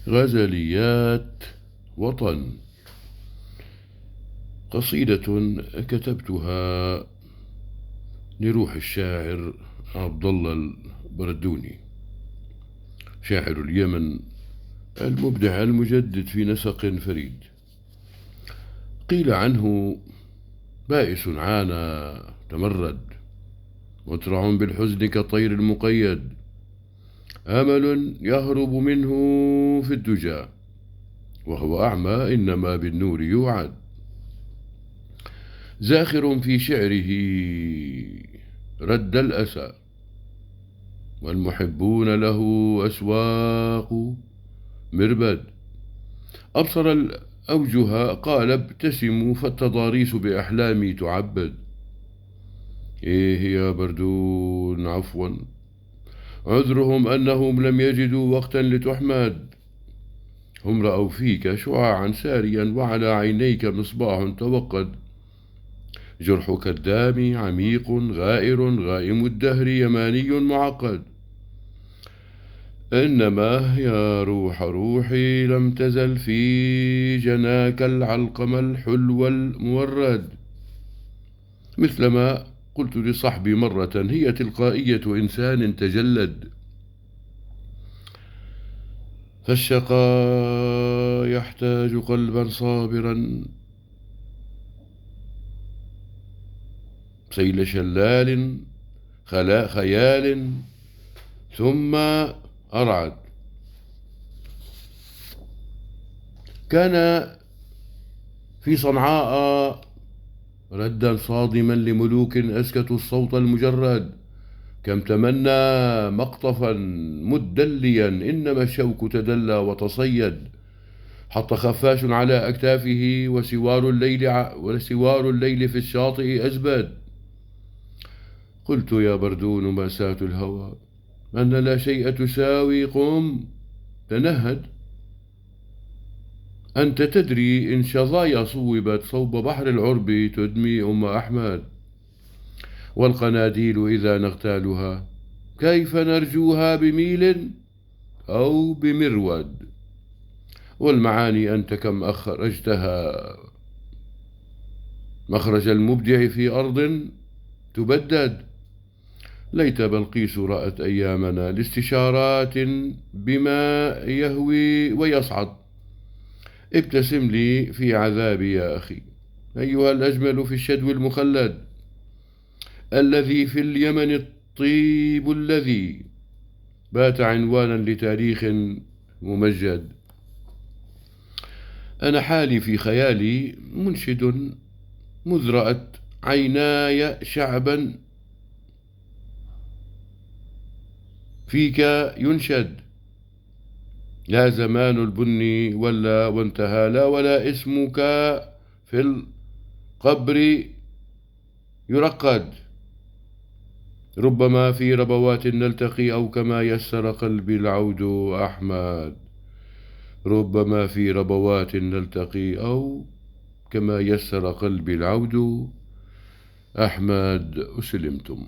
غزليات وطن. قصيدة كتبتها لروح الشاعر عبد الله البردوني، شاعر اليمن المبدع المجدد في نسق فريد. قيل عنه بائس عانى تمرد، مترع بالحزن كالطير المقيد، أمل يهرب منه في الدجى، وهو أعمى إنما بالنور يوعد. زاخر في شعره رد الأسى، والمحبون له أسواق مربد. أبصر الأوجه قال ابتسموا، فالتضاريس بأحلامي تعبد. إيه يا بردون عفوا، عذرهم أنهم لم يجدوا وقتا لتحمد. هم رأوا فيك شعاعا ساريا، وعلى عينيك مصباح توقد. جرحك الدامي عميق غائر، غائم الدهر يماني معقد. إنما يا روح روحي لم تزل في جناك العلقم الحلو المورد. مثلما قلت لصحبي مرة، هي تلقائية إنسان تجلد. فالشقاء يحتاج قلبا صابرا، سيل شلال خيال ثم أرعد. كان في صنعاء ردا صادما لملوك أسكتوا الصوت المجرد. كم تمنى مقطفا مدليا، إنما الشوك تدلى وتصيد. حط خفاش على أكتافه، وسوار الليل في الشاطئ أزبد. قلت يا بردون مأساة الهوى، أن لا شيء تساوي. قم تنهد، أنت تدري إن شظايا صوبت صوب بحر العرب تدمي أم أحمد. والقناديل إذا نغتالها كيف نرجوها بميل أو بمرود. والمعاني أنت كم أخرجتها مخرج المبدع في أرض تبدد. ليت بلقيس رأت أيامنا لاستشارات بما يهوي ويصعد. ابتسم لي في عذابي يا أخي، أيها الأجمل في الشدو المخلد، الذي في اليمن الطيب الذي بات عنوانا لتاريخ ممجد. أنا حالي في خيالي منشد، مذ رأت عيناي شعبا فيك ينشد. لا زمان البن ولا وانتهى، لا ولا اسمك في القبر يرقد. ربما في ربوات نلتقي، أو كما يسر قلبي العود أحمد. ربما في ربوات نلتقي، أو كما يسر قلبي العود أحمد. أسلمتم.